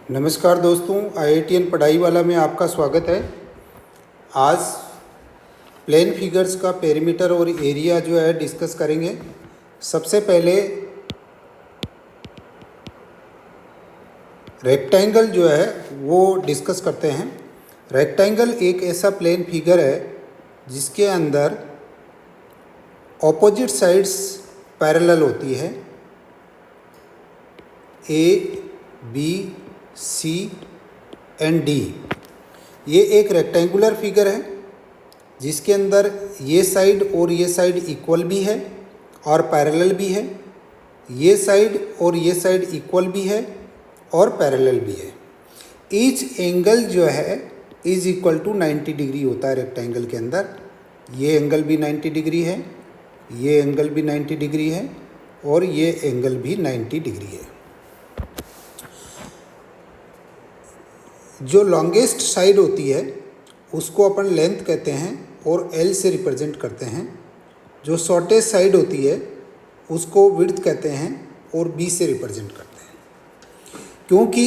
नमस्कार दोस्तों, IITN पढ़ाई वाला में आपका स्वागत है। आज प्लेन फिगर्स का पेरीमीटर और एरिया जो है डिस्कस करेंगे। सबसे पहले रेक्टेंगल जो है वो डिस्कस करते हैं। रेक्टेंगल एक ऐसा प्लेन फिगर है जिसके अंदर ऑपोजिट साइड्स पैरेलल होती है, A B C and D. ये एक रेक्टेंगुलर फिगर है जिसके अंदर ये साइड और ये साइड इक्वल भी है और पैरेलल भी है, ये साइड और ये साइड इक्वल भी है और पैरेलल भी है। ईच एंगल जो है इज इक्वल टू 90 डिग्री होता है रेक्टेंगल के अंदर। ये एंगल भी 90 डिग्री है, ये एंगल भी 90 डिग्री है और ये एंगल भी 90 डिग्री है। जो लॉन्गेस्ट साइड होती है उसको अपन लेंथ कहते हैं और एल से रिप्रेजेंट करते हैं। जो शॉर्टेस्ट साइड होती है उसको विड्थ कहते हैं और बी से रिप्रेजेंट करते हैं। क्योंकि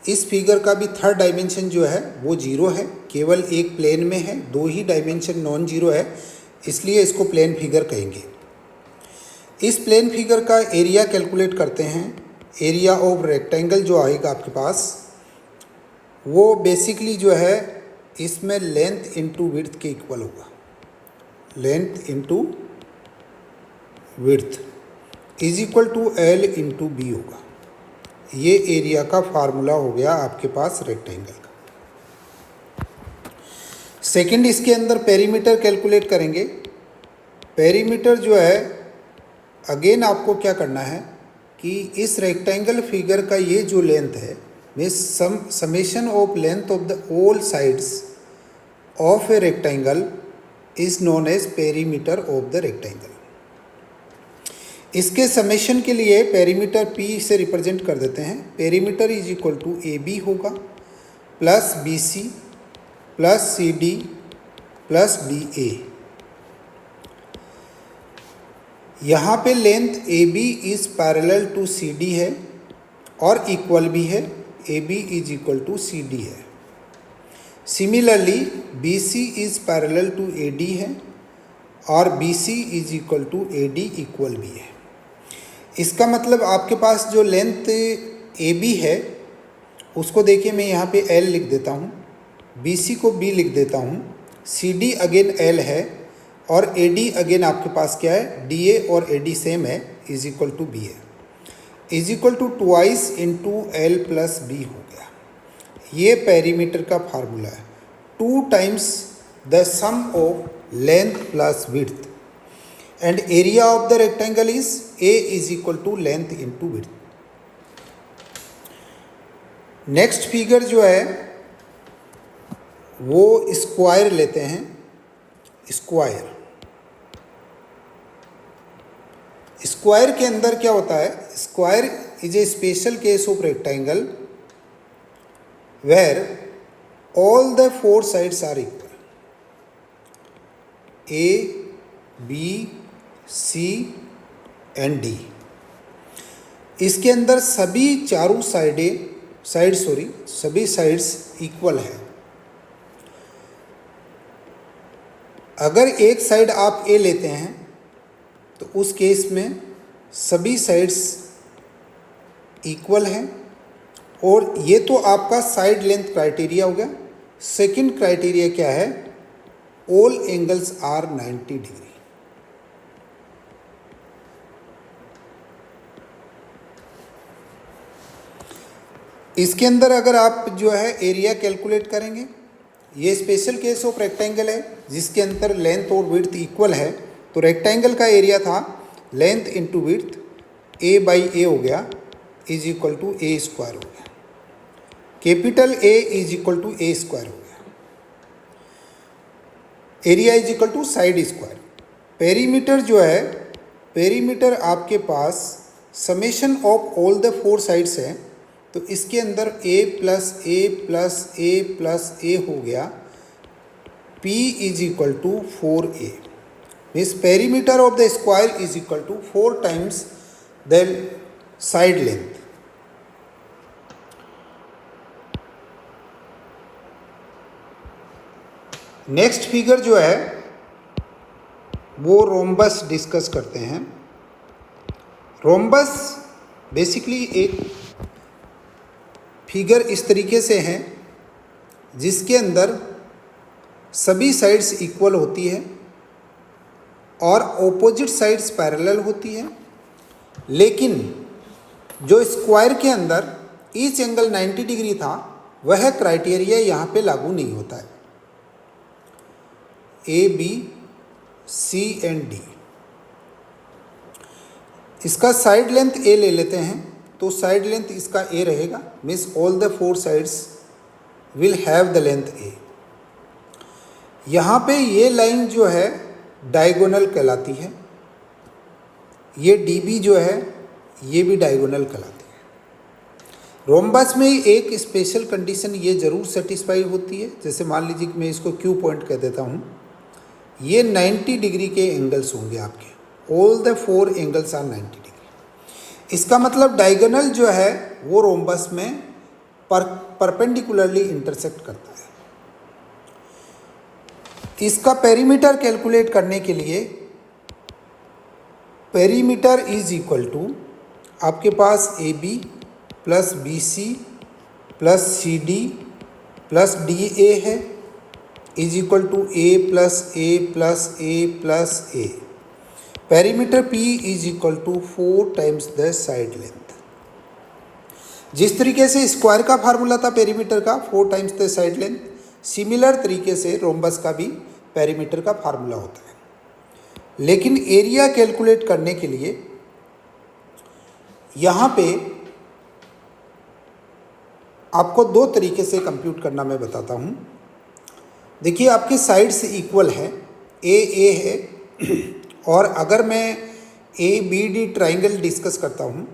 इस फिगर का भी थर्ड डायमेंशन जो है वो जीरो है, केवल एक प्लेन में है, दो ही डायमेंशन नॉन जीरो है, इसलिए इसको प्लेन फिगर कहेंगे। इस प्लेन फिगर का एरिया कैलकुलेट करते हैं। एरिया ऑफ रेक्टेंगल जो आएगा आपके पास वो बेसिकली जो है इसमें लेंथ इंटू विड्थ के इक्वल होगा। Length into width is equal to L into B होगा। ये एरिया का फार्मूला हो गया आपके पास रेक्टेंगल का। सेकंड, इसके अंदर पेरीमीटर कैलकुलेट करेंगे। पेरीमीटर जो है अगेन आपको क्या करना है कि इस रेक्टेंगल फिगर का ये जो लेंथ है summation of length of the all sides of a rectangle is known as perimeter of the rectangle। इसके समेशन के लिए पेरीमीटर P से रिप्रेजेंट कर देते हैं। Perimeter is equal to AB होगा plus BC plus CD plus BA। यहाँ पे length AB is parallel to CD है और इक्वल भी है, AB is equal to CD है। Similarly BC is parallel to AD है और BC is equal to AD equal भी है। इसका मतलब आपके पास जो लेंथ AB है उसको देखिए, मैं यहाँ पे L लिख देता हूँ, BC को B लिख देता हूँ, CD अगेन L है और AD अगेन आपके पास क्या है, DA और AD सेम है, इज इक्वल टू B है, is equal to twice into L plus B हो गया। ये पेरीमीटर का फार्मूला है, 2 times the sum of length plus width and area of the rectangle is A is equal to length into width. Next figure जो है वो square लेते हैं। स्क्वायर के अंदर क्या होता है, square is a special case of rectangle where all the 4 sides are equal. A, B, C and D। इसके अंदर सभी चारों सभी साइड्स इक्वल है। अगर एक साइड आप A लेते हैं तो उस केस में सभी साइड्स इक्वल हैं और ये तो आपका साइड लेंथ क्राइटेरिया हो गया। सेकंड क्राइटेरिया क्या है, ऑल एंगल्स आर 90 डिग्री। इसके अंदर अगर आप जो है एरिया कैलकुलेट करेंगे, ये स्पेशल केस ऑफ रेक्टेंगल है जिसके अंदर लेंथ और विड्थ इक्वल है। तो रेक्टेंगल का एरिया था length into width, A by A हो गया, is equal to A square हो गया। Capital A is equal to A square हो गया। Area is equal to side square. Perimeter जो है, पेरीमीटर आपके पास summation of all the 4 sides है, तो इसके अंदर A plus A plus A plus A हो गया, P is equal to 4A। Means perimeter of the square is equal to 4 times the side length। Next figure जो है वो rhombus discuss करते हैं। रोम्बस बेसिकली एक फिगर इस तरीके से है जिसके अंदर सभी साइड्स इक्वल होती है और ऑपोजिट साइड्स पैरेलल होती है, लेकिन जो स्क्वायर के अंदर ईच एंगल 90 डिग्री था वह क्राइटेरिया यहाँ पे लागू नहीं होता है। A, B, C and D, इसका साइड लेंथ ए ले लेते हैं तो साइड लेंथ इसका ए रहेगा, means all the 4 sides will have the length A. यहाँ पे ये लाइन जो है डायगोनल कहलाती है, ये डी बी जो है ये भी डायगोनल कहलाती है। रोम्बस में एक स्पेशल कंडीशन ये ज़रूर सेटिस्फाई होती है, जैसे मान लीजिए कि मैं इसको क्यू पॉइंट कह देता हूँ, ये 90 डिग्री के एंगल्स होंगे आपके, all the 4 angles are 90 degree. इसका मतलब डायगोनल जो है वो रोम्बस में परपेंडिकुलरली इंटरसेक्ट करता है। इसका पेरीमीटर कैलकुलेट करने के लिए पेरीमीटर इज इक्वल टू आपके पास A B plus B C plus C D plus D A है, is equal to A plus A plus A plus A. Perimeter P is equal to 4 times the side length. जिस तरीके से square का formula था perimeter का 4 times the side length, similar तरीके से rhombus का भी पेरीमीटर का फार्मूला होता है। लेकिन एरिया कैलकुलेट करने के लिए यहाँ पे आपको 2 तरीके से कंप्यूट करना मैं बताता हूँ। देखिए आपके साइड्स इक्वल है, ए है, और अगर मैं A B D triangle discuss करता हूँ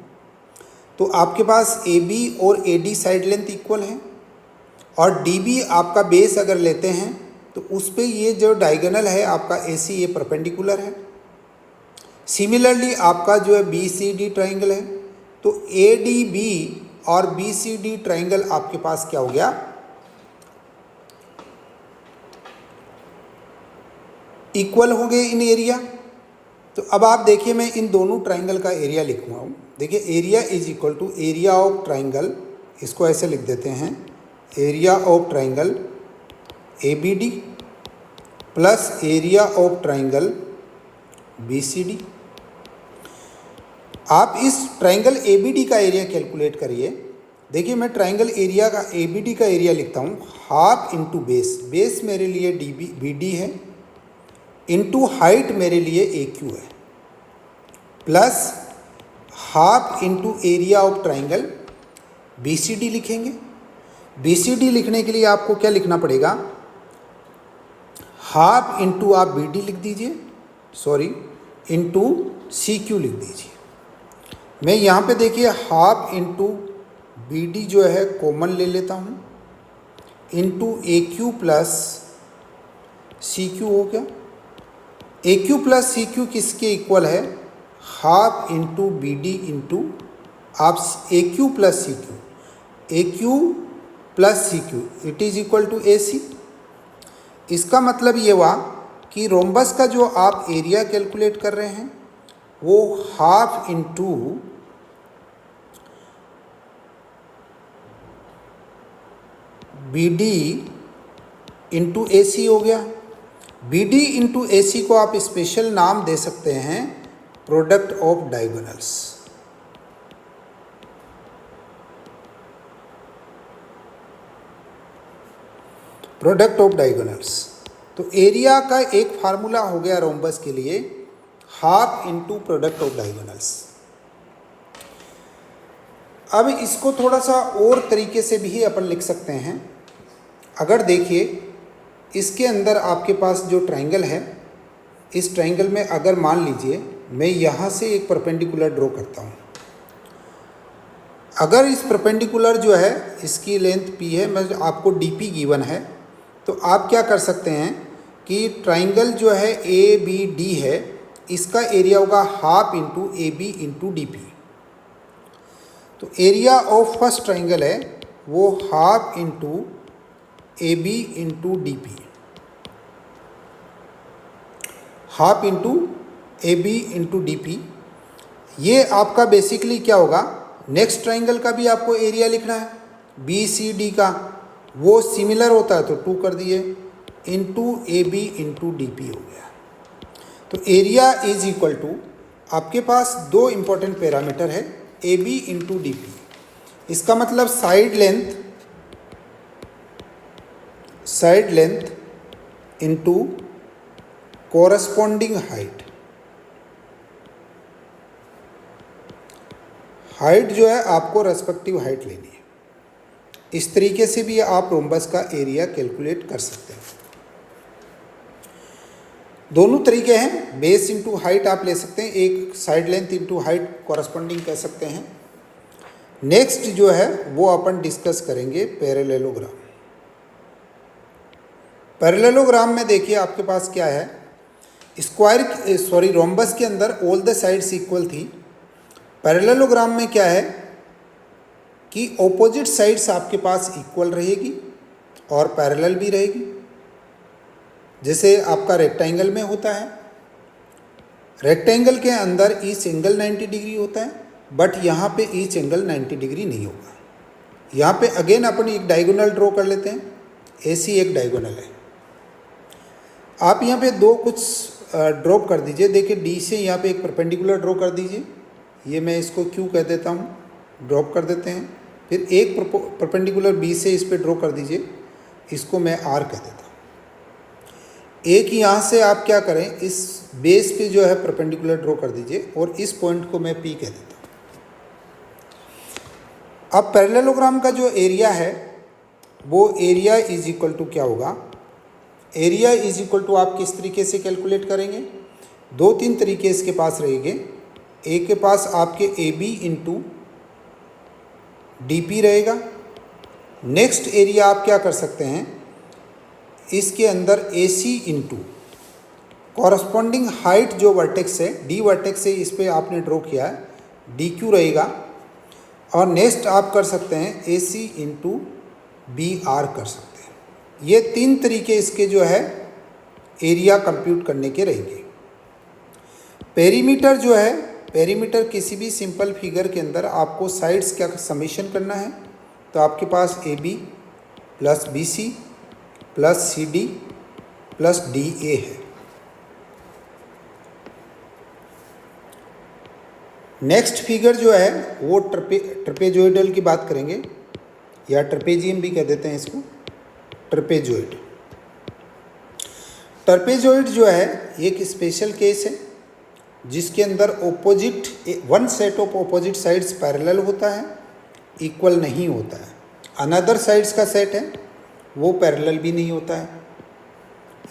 तो आपके पास ए बी और A D side length equal है, और डी बी आपका बेस अगर लेते हैं तो उस पर ये जो डायगोनल है आपका ए सी ये परपेंडिकुलर है। सिमिलरली आपका जो है बी सी डी ट्राइंगल है, तो ए डी बी और बी सी डी ट्राइंगल आपके पास क्या हो गया, इक्वल हो गए इन एरिया। तो अब आप देखिए मैं इन दोनों ट्राइंगल का एरिया लिखूँगा हूँ। देखिए area is equal to area of triangle, इसको ऐसे लिख देते हैं, area of triangle A B D plus area of triangle B C D. आप इस ट्राइंगल ए बी डी का एरिया कैलकुलेट करिए। देखिए मैं ट्राइंगल एरिया का ए बी डी का एरिया लिखता हूँ, हाफ इंटू बेस, बेस मेरे लिए डी बी डी है, इंटू हाइट मेरे लिए ए क्यू है, plus half into area of triangle B C D लिखेंगे। बी सी डी लिखने के लिए आपको क्या लिखना पड़ेगा, हाफ इंटू आप बी डी लिख दीजिए, सॉरी इंटू सी क्यू लिख दीजिए। मैं यहाँ पे देखिए हाफ इंटू बी डी जो है कॉमन ले लेता हूँ, into A Q plus C Q हो गया। A Q plus C Q किसके इक्वल है, half into B D into आप A Q plus C Q, A Q plus C Q it is equal to A C. इसका मतलब ये हुआ कि रोम्बस का जो आप एरिया कैलकुलेट कर रहे हैं वो half into B D into A C हो गया। B D into A C को आप स्पेशल नाम दे सकते हैं product of diagonals. Product of diagonals, तो एरिया का एक फार्मूला हो गया रोम्बस के लिए, half into product of diagonals. अब इसको थोड़ा सा और तरीके से भी अपन लिख सकते हैं। अगर देखिए इसके अंदर आपके पास जो ट्राइंगल है, इस ट्राइंगल में अगर मान लीजिए मैं यहाँ से एक परपेंडिकुलर ड्रॉ करता हूँ, अगर इस परपेंडिकुलर जो है इसकी लेंथ P है, मैं आपको DP गिवन है, तो आप क्या कर सकते हैं कि ट्राइंगल जो है ABD है, इसका एरिया होगा half into AB into DP। तो एरिया ऑफ फर्स्ट ट्राइंगल है वो half into AB into DP। Half into A B into D P. ये आपका बेसिकली क्या होगा, नेक्स्ट ट्राइंगल का भी आपको एरिया लिखना है, बी सी डी का, वो सिमिलर होता है तो 2 कर दिए, into A B into D P हो गया। तो एरिया इज इक्वल टू, आपके पास 2 इंपॉर्टेंट पैरामीटर है, A B into D P. इसका मतलब side length into corresponding height जो है आपको रेस्पेक्टिव हाइट लेनी है। इस तरीके से भी आप रोम्बस का एरिया कैलकुलेट कर सकते हैं। दोनों तरीके हैं, बेस इंटू हाइट आप ले सकते हैं, एक side length into height corresponding कह सकते हैं। नेक्स्ट जो है वो अपन डिस्कस करेंगे पैरेललोग्राम। पैरेललोग्राम में देखिए आपके पास क्या है, रोम्बस के अंदर ऑल द साइड्स इक्वल थी। पैरेललोग्राम में क्या है कि ऑपोजिट साइड्स आपके पास इक्वल रहेगी और पैरेलल भी रहेगी, जैसे आपका रेक्टेंगल में होता है। रेक्टेंगल के अंदर ईच एंगल 90 डिग्री होता है, बट यहाँ पे ईच एंगल 90 डिग्री नहीं होगा। यहाँ पे अगेन अपन एक डायगोनल ड्रॉ कर लेते हैं, ऐसी एक डायगोनल है। आप यहाँ पे 2 कुछ ड्रॉप कर दीजिए। देखिए डी से यहाँ पे एक परपेंडिकुलर ड्रॉ कर दीजिए, ये मैं इसको क्यू कह देता हूँ, ड्रॉप कर देते हैं। फिर एक परपेंडिकुलर बी से इस पे ड्रॉ कर दीजिए, इसको मैं आर कह देता हूँ। एक यहाँ से आप क्या करें, इस बेस पे जो है परपेंडिकुलर ड्रॉ कर दीजिए और इस पॉइंट को मैं पी कह देता हूँ। अब पैरेललोग्राम का जो एरिया है वो एरिया इज इक्वल टू क्या होगा, एरिया इज इक्वल टू आप किस तरीके से कैलकुलेट करेंगे, 2-3 तरीके इसके पास रहेंगे। एक के पास आपके A B into D P रहेगा। नेक्स्ट एरिया आप क्या कर सकते हैं, इसके अंदर A C into corresponding height जो वर्टेक्स है, डी वर्टेक्स है, इस पर आपने ड्रॉ किया है, डी क्यू रहेगा। और नेक्स्ट आप कर सकते हैं ए सी इंटू बी आर कर सकते हैं। ये 3 तरीके इसके जो है एरिया कंप्यूट करने के रहेंगे। पेरीमीटर जो है, पेरीमीटर किसी भी सिंपल फिगर के अंदर आपको साइड्स का समेशन करना है, तो आपके पास A B plus B C plus C D plus D A है। नेक्स्ट फिगर जो है वो ट्रपेजोइडल की बात करेंगे, या ट्रपेजियम भी कह देते हैं इसको, ट्रपेजोइड। ट्रपेजोइड जो है एक स्पेशल केस है जिसके अंदर one set of opposite sides parallel होता है, इक्वल नहीं होता है। अनदर साइड्स का सेट है वो पैरेलल भी नहीं होता है।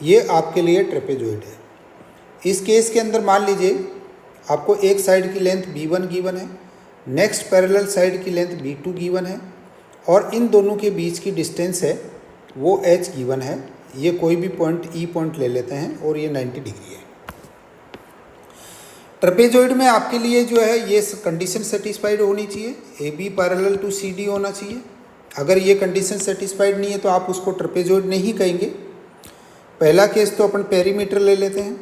ये आपके लिए ट्रपेजोइड है। इस केस के अंदर मान लीजिए आपको एक साइड की लेंथ B1 गिवन है, नेक्स्ट पैरेलल साइड की लेंथ B2 गिवन है, और इन दोनों के बीच की डिस्टेंस है वो h गिवन है। ये कोई भी पॉइंट E पॉइंट ले लेते हैं और ये 90 डिग्री है। ट्रपेजोइड में आपके लिए जो है ये कंडीशन सेटिस्फाइड होनी चाहिए, AB पैरेलल टू CD होना चाहिए। अगर ये कंडीशन सेटिस्फाइड नहीं है तो आप उसको ट्रपेजोइड नहीं कहेंगे। पहला केस तो अपन पेरीमीटर ले लेते हैं।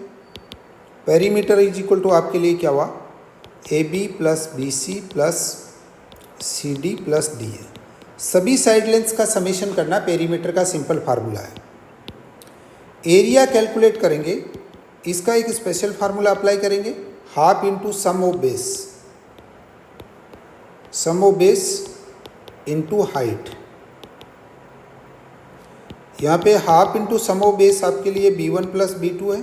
पेरीमीटर इज इक्वल टू आपके लिए क्या हुआ, AB plus BC plus CD plus DA। सभी साइड लेंथ्स का समेशन करना पेरीमीटर का सिंपल फार्मूला है। एरिया कैलकुलेट करेंगे, इसका एक स्पेशल फार्मूला अप्लाई करेंगे, half into sum of base into height. यहाँ पे half into sum of base आपके लिए B1 प्लस B2 है,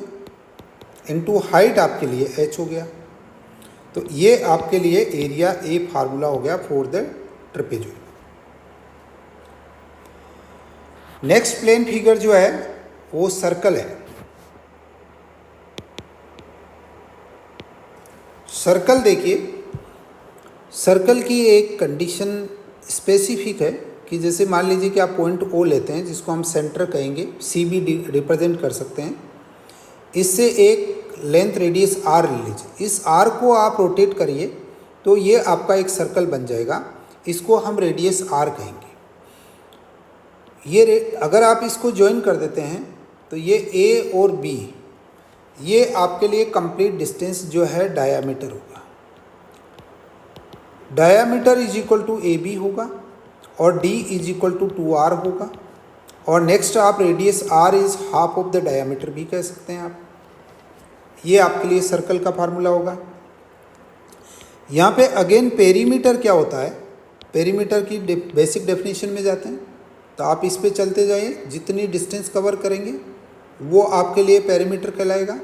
इंटू हाइट आपके लिए h हो गया। तो ये आपके लिए एरिया ए फार्मूला हो गया for the trapezoid. Next plane figure जो है वो सर्कल है। सर्कल देखिए, सर्कल की एक कंडीशन स्पेसिफिक है कि जैसे मान लीजिए कि आप पॉइंट O लेते हैं जिसको हम सेंटर कहेंगे, सी भी रिप्रेजेंट कर सकते हैं। इससे एक लेंथ रेडियस r ले लीजिए, इस r को आप रोटेट करिए तो ये आपका एक सर्कल बन जाएगा, इसको हम रेडियस r कहेंगे। ये अगर आप इसको ज्वाइन कर देते हैं तो ये A और B, ये आपके लिए कंप्लीट डिस्टेंस जो है डायामीटर होगा। Diameter is equal to A B होगा और d is equal to 2r होगा। और नेक्स्ट आप radius r is half of the diameter भी कह सकते हैं आप। ये आपके लिए सर्कल का फार्मूला होगा। यहाँ पे अगेन पेरीमीटर क्या होता है, पेरीमीटर की बेसिक डेफिनेशन में जाते हैं तो आप इस पे चलते जाइए, जितनी डिस्टेंस कवर करेंगे वो आपके लिए पेरीमीटर कहलाएगा।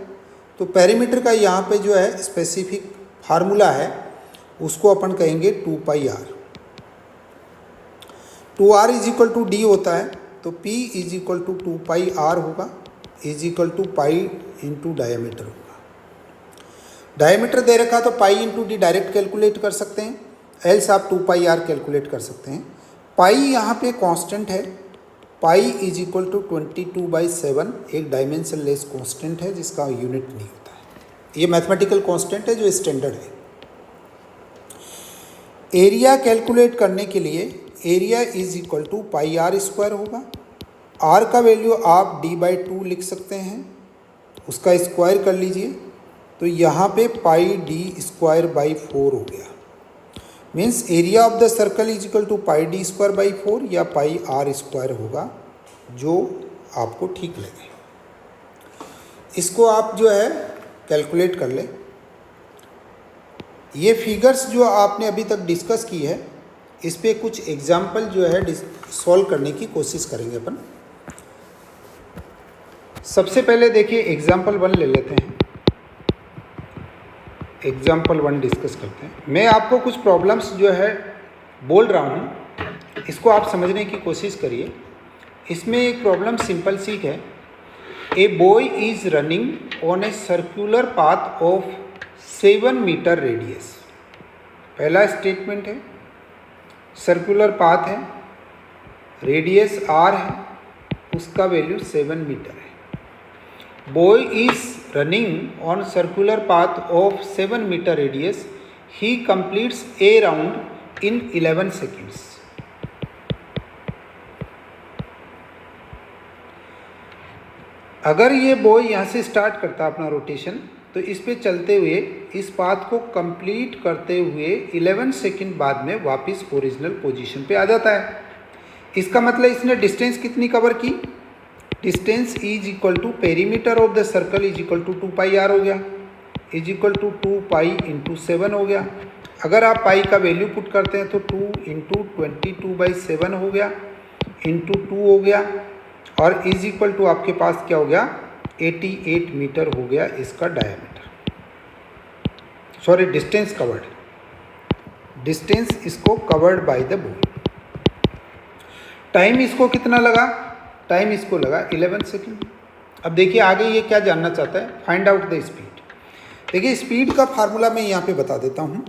तो पेरीमीटर का यहाँ पे जो है स्पेसिफिक फार्मूला है उसको अपन कहेंगे 2πr। 2r is equal to D होता है तो p is equal to 2πr होगा, is equal to pi into diameter होगा। डायमीटर दे रखा तो pi into D direct calculate कर सकते हैं, एल्स आप 2πr कैलकुलेट कर सकते हैं। पाई यहाँ पे कांस्टेंट है, पाई इज इक्वल टू 22/7 एक डायमेंशन लेस कांस्टेंट है जिसका यूनिट नहीं होता है। ये मैथमेटिकल कांस्टेंट है जो स्टैंडर्ड है। एरिया कैलकुलेट करने के लिए area is equal to πr² होगा। r का वैल्यू आप d/2 लिख सकते हैं, उसका स्क्वायर कर लीजिए तो यहाँ पे πd²/4 हो गया। Means area of the circle is equal to πd²/4 या πr² होगा, जो आपको ठीक लगे। इसको आप जो है कैलकुलेट कर लें। ये फिगर्स जो आपने अभी तक डिस्कस की है इस पे कुछ एग्जाम्पल जो है सॉल्व करने की कोशिश करेंगे अपन। सबसे पहले देखिए एग्जाम्पल 1 ले लेते हैं। एग्जाम्पल 1 डिस्कस करते हैं। मैं आपको कुछ प्रॉब्लम्स जो है बोल रहा हूँ, इसको आप समझने की कोशिश करिए। इसमें एक प्रॉब्लम सिंपल सी है। A boy is running on a circular path of 7 metre radius. पहला स्टेटमेंट है, सर्कुलर पाथ है, रेडियस r है, उसका वैल्यू 7 मीटर है। Boy is running on circular path of 7 metre radius, he completes a round in 11 seconds. अगर ये boy यहाँ से स्टार्ट करता अपना रोटेशन तो इस पे चलते हुए इस पाथ को कंप्लीट करते हुए 11 सेकंड बाद में वापस ओरिजिनल पोजीशन पे आ जाता है। इसका मतलब इसने डिस्टेंस कितनी कवर की, distance is equal to perimeter of the circle is equal to 2πr हो गया, इज इक्वल टू 2π इंटू 7 हो गया। अगर आप पाई का वैल्यू पुट करते हैं तो 2 इंटू 22/7 हो गया, इंटू 2 हो गया, और इज इक्वल टू आपके पास क्या हो गया 88 मीटर हो गया इसका diameter, sorry distance covered, distance इसको covered by the boy. Time इसको कितना लगा, टाइम इसको लगा 11 सेकेंड। अब देखिए आगे ये क्या जानना चाहता है, फाइंड आउट द स्पीड। देखिए स्पीड का फार्मूला मैं यहाँ पे बता देता हूँ।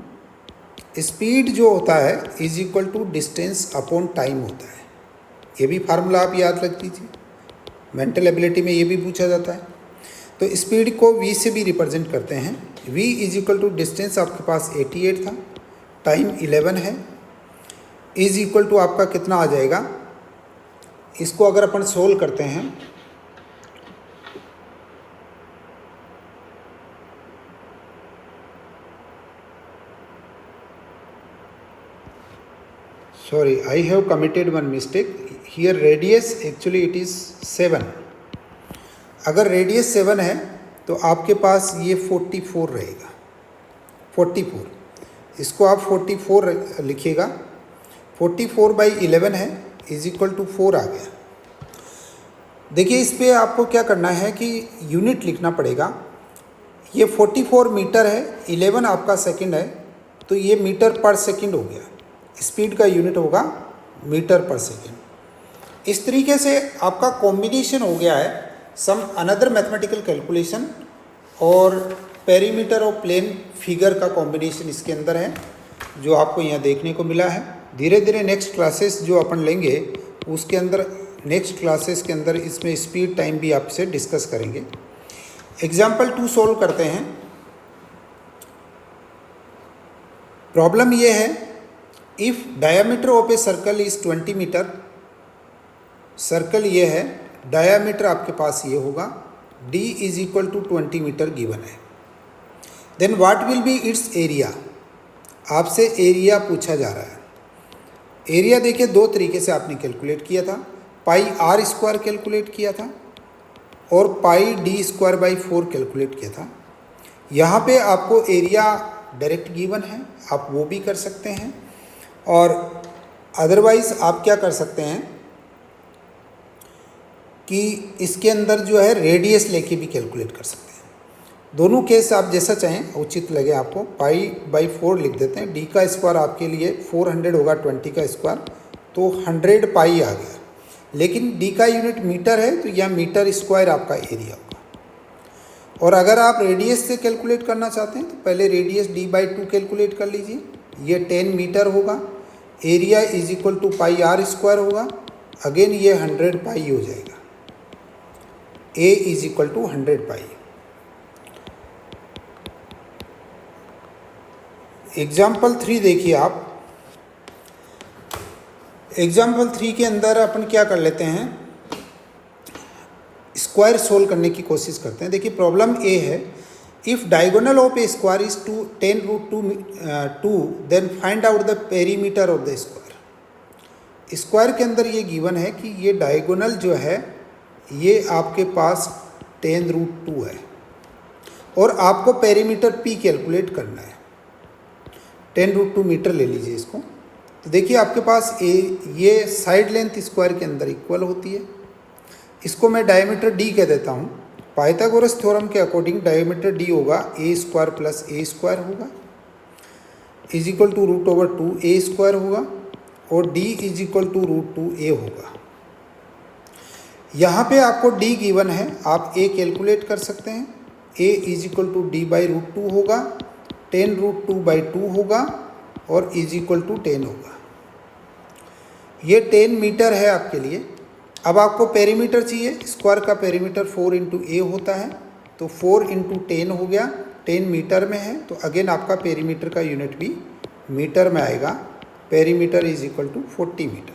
स्पीड जो होता है is equal to distance upon time होता है। ये भी फार्मूला आप याद रख लीजिए, मेंटल एबिलिटी में ये भी पूछा जाता है। तो स्पीड को v से भी रिप्रेजेंट करते हैं। v is equal to distance आपके पास 88 था, टाइम 11 है, इज इक्वल टू आपका कितना आ जाएगा। इसको अगर अपन सोल्व करते हैं sorry I have committed one mistake here, radius actually it is 7। अगर रेडियस 7 है तो आपके पास ये 44 रहेगा, 44, इसको आप 44 लिखिएगा, 44/11 है इज इक्वल टू 4 आ गया। देखिए इस पे आपको क्या करना है कि यूनिट लिखना पड़ेगा। ये 44 मीटर है, 11 आपका सेकंड है, तो ये मीटर पर सेकंड हो गया। स्पीड का यूनिट होगा मीटर पर सेकंड। इस तरीके से आपका कॉम्बिनेशन हो गया है सम अनदर मैथमेटिकल कैलकुलेशन और पेरीमीटर और प्लेन फिगर का कॉम्बिनेशन इसके अंदर है, जो आपको यहाँ देखने को मिला है। धीरे धीरे नेक्स्ट क्लासेस जो अपन लेंगे उसके अंदर, नेक्स्ट क्लासेस के अंदर इसमें स्पीड टाइम भी आपसे डिस्कस करेंगे। एग्जाम्पल 2 सोल्व करते हैं। प्रॉब्लम ये है, if diameter of a circle is 20 metre, circle ये है, डायामीटर आपके पास ये होगा D is equal to 20 metre given है। Then what will be its area, आपसे एरिया पूछा जा रहा है। एरिया देखिए दो तरीके से आपने कैलकुलेट किया था, पाई आर स्क्वायर कैलकुलेट किया था और पाई डी स्क्वायर बाई 4 कैलकुलेट किया था। यहाँ पे आपको एरिया डायरेक्ट गिवन है, आप वो भी कर सकते हैं, और अदरवाइज आप क्या कर सकते हैं कि इसके अंदर जो है रेडियस लेके भी कैलकुलेट कर सकते हैं। दोनों केस आप जैसा चाहें उचित लगे आपको। पाई बाई 4 लिख देते हैं, डी का स्क्वायर आपके लिए 400 होगा, 20 का स्क्वायर तो 100 पाई आ गया, लेकिन डी का यूनिट मीटर है तो यह मीटर स्क्वायर आपका एरिया होगा। और अगर आप रेडियस से कैलकुलेट करना चाहते हैं तो पहले रेडियस d बाई 2 कैलकुलेट कर लीजिए, ये 10 मीटर होगा, area is equal to pi r square होगा, अगेन ये 100 पाई हो जाएगा, a is equal to 100 pi. Example 3 देखिए आप। एग्जाम्पल 3 के अंदर अपन क्या कर लेते हैं, स्क्वायर सोल्व करने की कोशिश करते हैं। देखिए प्रॉब्लम ए है, if diagonal of a square is 10 root 2 then find out the perimeter of the square. Square के अंदर ये गिवन है कि ये डायगोनल जो है ये आपके पास 10 रूट 2 है और आपको पेरीमीटर पी कैलकुलेट करना है। 10 रूट 2 मीटर ले लीजिए इसको। तो देखिए आपके पास ये साइड लेंथ स्क्वायर के अंदर इक्वल होती है, इसको मैं डायमीटर डी कह देता हूँ। पाइथागोरस थ्योरम के अकॉर्डिंग डायमीटर डी होगा a square plus a square होगा is equal to root over 2 a square होगा और d is equal to root 2 a होगा। यहाँ पे आपको डी गिवन है, आप ए कैलकुलेट कर सकते हैं। A is equal to D by root 2 होगा, 10 रूट 2 बाई 2 होगा और इज इक्वल टू 10 होगा। ये 10 मीटर है आपके लिए। अब आपको पेरीमीटर चाहिए, स्क्वायर का पेरीमीटर 4 इंटू ए होता है, तो 4 इंटू 10 हो गया, 10 मीटर में है तो अगेन आपका पेरीमीटर का यूनिट भी मीटर में आएगा। Perimeter is equal to 40 metre.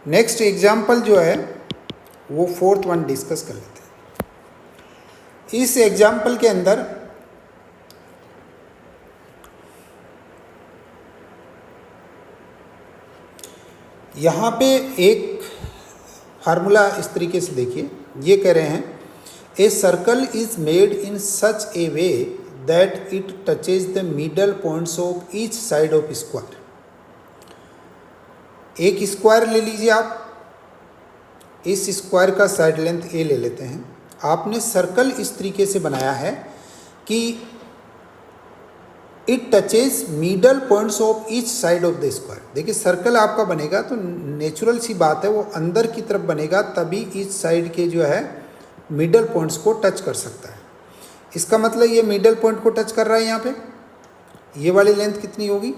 Next example जो है वो 4th वन डिस्कस कर लेते हैं। इस एग्जाम्पल के अंदर यहाँ पे एक फार्मूला इस तरीके से देखिए, ये कह रहे हैं ए circle is made in such A way that it touches the middle points of each side of square. एक स्क्वायर ले लीजिए आप, इस स्क्वायर का साइड लेंथ ए ले लेते हैं। आपने सर्कल इस तरीके से बनाया है कि it touches middle points of each side of the square. देखिए सर्कल आपका बनेगा तो नेचुरल सी बात है वो अंदर की तरफ बनेगा, तभी ईच साइड के जो है मिडल पॉइंट्स को टच कर सकता है। इसका मतलब ये मिडल पॉइंट को टच कर रहा है। यहाँ पे ये वाली लेंथ कितनी होगी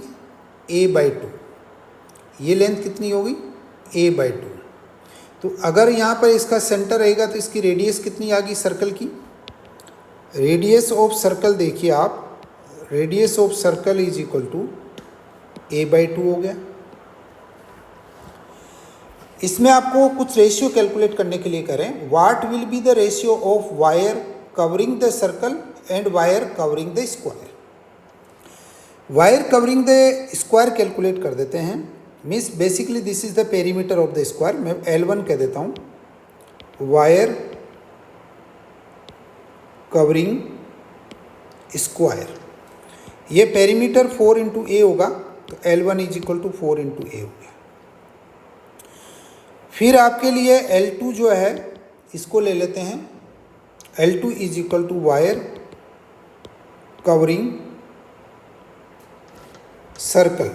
a बाई 2, ये लेंथ कितनी होगी a बाई 2। तो अगर यहाँ पर इसका सेंटर रहेगा तो इसकी रेडियस कितनी आ गई सर्कल की। रेडियस ऑफ सर्कल देखिए आप, radius of circle is equal to a by 2 हो गया। इसमें आपको कुछ रेशियो कैलकुलेट करने के लिए करें, what will be the ratio of wire covering the circle and wire covering the square. Wire covering the square calculate कर देते हैं। Means basically this is the perimeter of the square, मैं L1 कह देता हूँ। वायर कवरिंग स्क्वायर, ये perimeter 4 into A होगा तो L1 is equal to 4 into A हो गया। फिर आपके लिए L2 जो है इसको ले लेते हैं। L2 is equal to wire covering circle.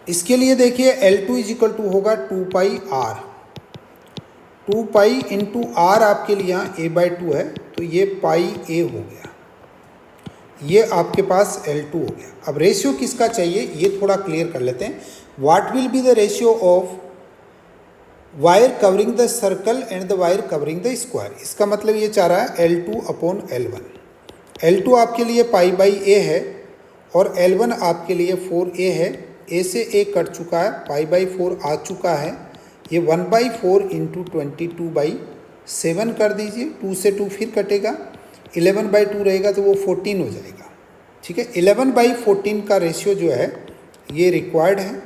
इसके लिए देखिए L2 इज इक्वल टू होगा 2 pi r. 2 pi into r आपके लिए यहाँ a बाई 2 है तो ये पाई a हो गया, ये आपके पास L2 हो गया। अब रेशियो किसका चाहिए ये थोड़ा क्लियर कर लेते हैं। What will be the ratio of wire covering the circle and the wire covering the square. इसका मतलब ये चाह रहा है L2 अपॉन L1। L2 आपके लिए पाई बाई a है और L1 आपके लिए 4a है। a से a कट चुका है, पाई बाई 4 आ चुका है, ये 1/4 इंटू 22/7 कर दीजिए, 2 से 2 फिर कटेगा, 11/2 रहेगा तो वो 14 हो जाएगा। ठीक है, 11/14 का रेशियो जो है ये रिक्वायर्ड है।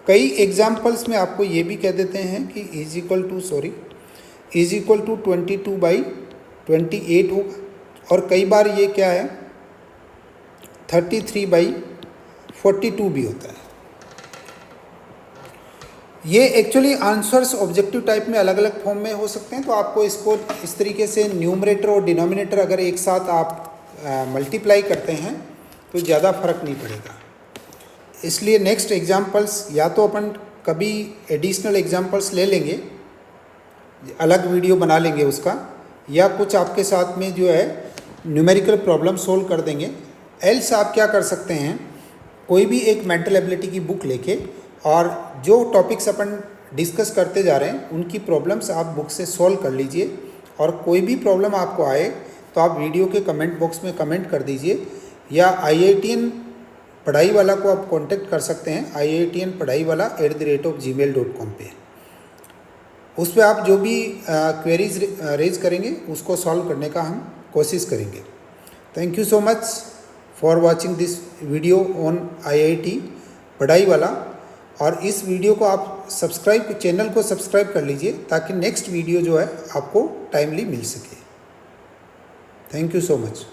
कई एग्जाम्पल्स में आपको ये भी कह देते हैं कि इज इक्वल टू 22/28 होगा, और कई बार ये क्या है 33/42 भी होता है। ये एक्चुअली आंसर्स ऑब्जेक्टिव टाइप में अलग अलग फॉर्म में हो सकते हैं, तो आपको इसको इस तरीके से न्यूमरेटर और डिनोमिनेटर अगर एक साथ आप मल्टीप्लाई करते हैं तो ज़्यादा फर्क नहीं पड़ेगा। इसलिए नेक्स्ट एग्जाम्पल्स या तो अपन कभी एडिशनल एग्जाम्पल्स ले लेंगे, अलग वीडियो बना लेंगे उसका, या कुछ आपके साथ में जो है न्यूमेरिकल प्रॉब्लम सोल्व कर देंगे। एल्स आप क्या कर सकते हैं, कोई भी एक मेंटल एबिलिटी की बुक लेके और जो टॉपिक्स अपन डिस्कस करते जा रहे हैं उनकी प्रॉब्लम्स आप बुक से सॉल्व कर लीजिए, और कोई भी प्रॉब्लम आपको आए तो आप वीडियो के कमेंट बॉक्स में कमेंट कर दीजिए, या IITN पढ़ाई वाला को आप कांटेक्ट कर सकते हैं IITNpadhaiwala@gmail.com पे। उस पर आप जो भी क्वेरीज रेज करेंगे उसको सॉल्व करने का हम कोशिश करेंगे। Thank you so much for watching this video on IIT पढ़ाई वाला, और इस वीडियो को आप चैनल को सब्सक्राइब कर लीजिए ताकि नेक्स्ट वीडियो जो है आपको टाइमली मिल सके। Thank you so much.